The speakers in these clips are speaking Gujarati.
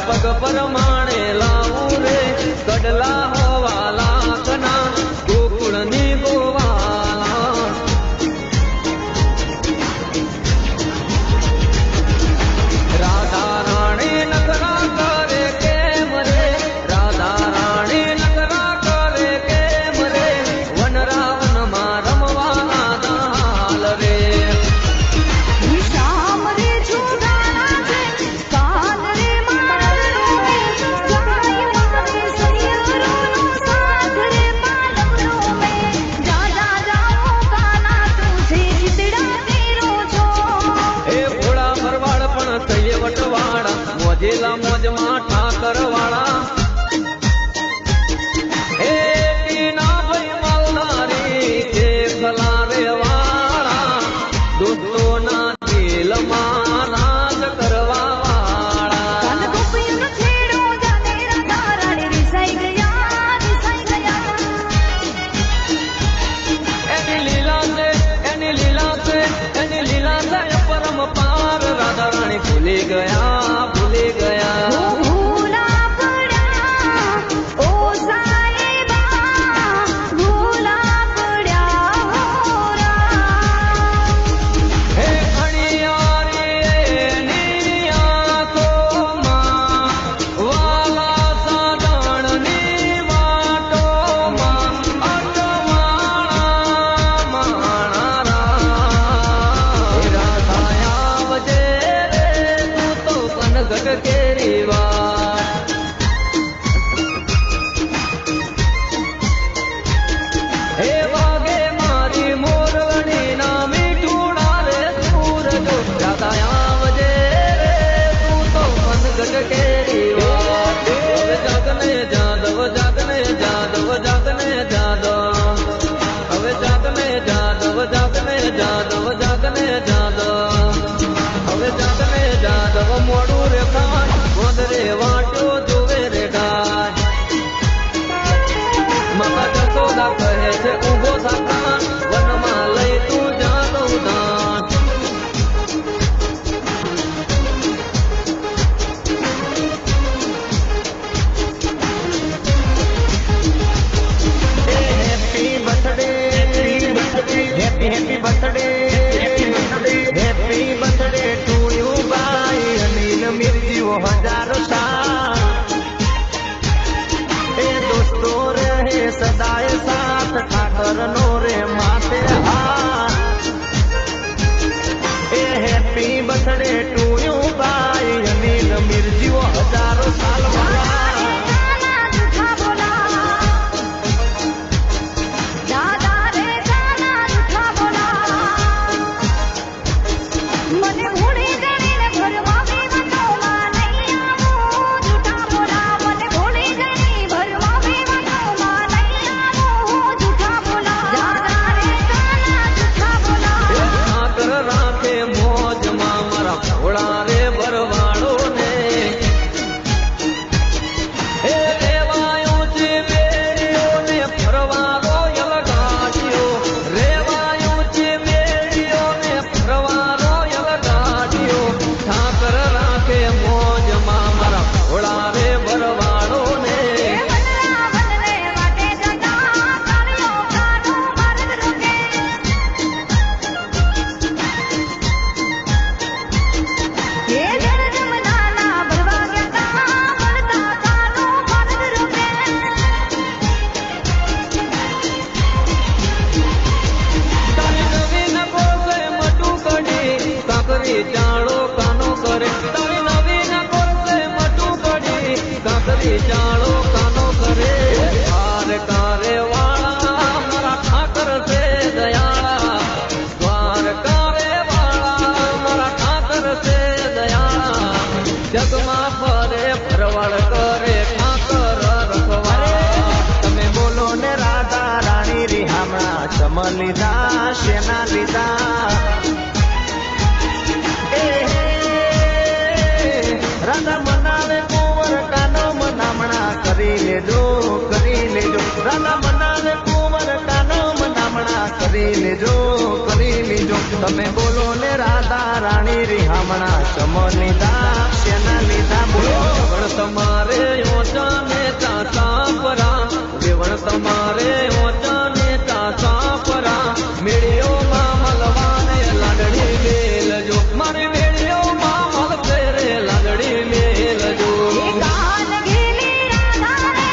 પગ પરમાણે લાવું રે કડલા હોવા લાખના ગોકુળની ગોવાલા રાધા રાણી નખરા કરે કેમ રે રાધા રાણી નખરા કરે કેમ રે વન રાવણમાં રમવાના દાલ રે મોજેલા મોજમાં ઠાકર વાળા હે ટીના ભાઈ માલધારી કે ખલારે વાળા દોસ્તોના દિલમાં રાજ કરવા વાળા એની લીલા છે પરમ પાર રાધા રાણી ભૂલી ગયા કેરી વાત હે વાગે મારી મોરવણી ના મીઠુડા રે સૂરજો રાધા આવજે રે તું તો મનગઢ કેરી વાત હવે જાગને જાદવ જાગને જાદવ જાગને જાદવ હવે જાગને જાદવ જાગને જાદવ જાગને જાદવ હવે જાગને જાદવ મોડું રે ખાન ગોદરે વાટો જોવે રે ગાય માતા જસોદા કહે છે ઊભો થાકાન વનમાં લઈ તું જાદવ દાન happy birthday happy birthday happy birthday to you બાઈ અનિલ મિર્જીઓ હજારો સાલ એ દોસ્તો રહે સદાય સાથ ઠાકર નો રે માથે હાથ એ હેપી બર્થડે ટુ યુ બાઈ અનિલ મિર્જીઓ હજારો સાલ વાળા ભોળા કરે તારી નવી ના કોરસે મટું પડી કાકરી ચાળો કાનો કરે કારે વાળા મારા ઠાકર છે દયાળા દ્વારકારે વાળા મારા ઠાકર છે દયાળા જગમાં ફરે ફરવાડ કરે ઠાકર રખવાડે તમે બોલો ને રાધા રાણી રિહામણા ચમ લીધા શેના લીધા રાધા મનાવે કુંવર કાનો મનામણા કરી લેજો રાધા મનાવે કુંવર કાનો મનામણા કરી લેજો તમે બોલો ને રાધા રાણી રિહામણા ચમ લીધા શેના લીધા બોલો વેવણ તમારે ઓછા ને ચાસા પરા વેવણ તમારે ઓછા ને ચાસા પરા મેળ્યો માં મલવાને લાડડી મેલજો મારી મેળ્યો માં મલશે રે લાડડી મેલજો કાન ઘેલી રાધા રે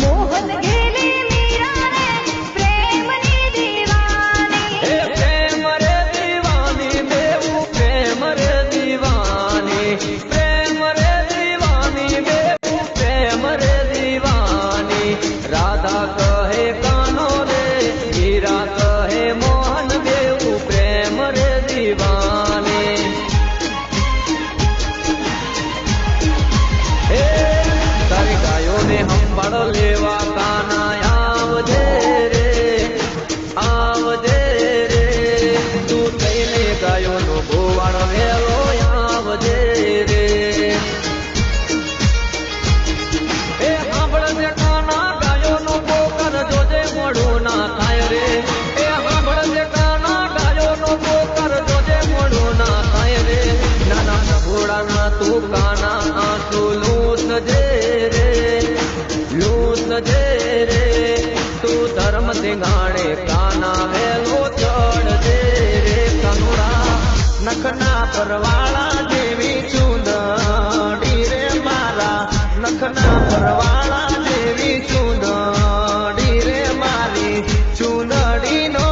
મોહન ઘેલી મીરા રે પ્રેમની દીવાની હે પ્રેમ રે દીવાની બેવું પ્રેમ રે દીવાની પ્રેમ રે દીવાની બેવું પ્રેમ રે દીવાની રાધા કહે કાનો રે હીરા કહે મોહન બેવું પ્રેમ રે દીવાની હે તારી ગાયોને હંભાળ લેવા કાના આવજે રે તું થઈને ગાયોનો ગોવાળ વેલો આવજે રે એ સાંભળજે કાના ગાયોનો પોકર જોજે મોડું ના થાય રે એ સાંભળજે કાના ગાયોનો પોકર જોજે મોડું ના થાય રે નાના ઘોડાના તું કાના આંસુ લૂસજે રે તું ધર્મ સિંગાણે કાના વેલો ચડજે રે કનુડા નખના પરવાળા જેવી ચૂંદડી રે મારા નખના પરવાળા જેવી ચૂંદડી રે મારી ચૂંદડીનો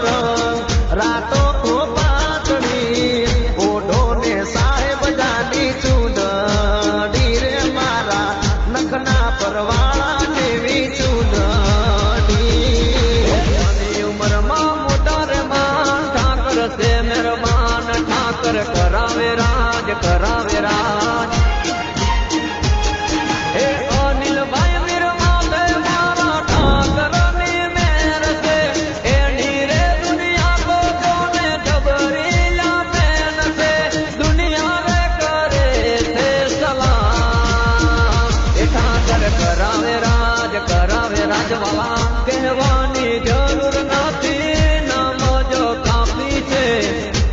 રંગ રાતો પાતળી ઓઢો ને સાહેબ જાની ચૂંદડી રે મારા નખના પરવાળા જેવી ચૂંદડી નાની ઉંમરમાં મોટા રે માન ઠાકર છે મહેરબાન ઠાકર કરાવે રાજ હે અનિલભાઈ વીર માથે મારા ઠાકરની મેર છે એની રે દુનિયા તો જોને જબરીલા બેન છે દુનિયા રે કરે છે સલામ એ ઠાકર કરાવે રાજવાલા કહેવાની જરૂર નથી નામ જો કાપી છે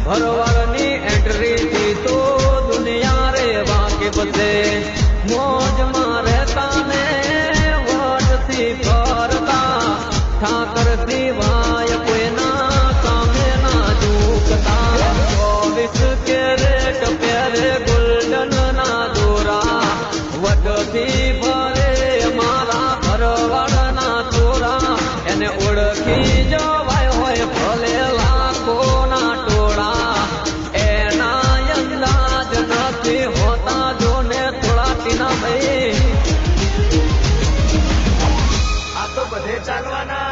ભરવાડની એન્ટ્રી થી તો દુનિયા રે વાકેફ છે મોજમાં રહેતા ને વટથી ફરતા ઠાકર સિવાય કોઈના સામે ના ઝૂકતા 24 કેરેટ પહેરે ગોલ્ડન ના દોરા વટથી ભરે મારા ભરવાડના ચોરા એને ઓળખી જવાય હોય ભલે લાખોના ટોળા એના અંદાજ નથી હોતા જોને થોડા ટીના ભાઈ આ તો બધે ચાલવાના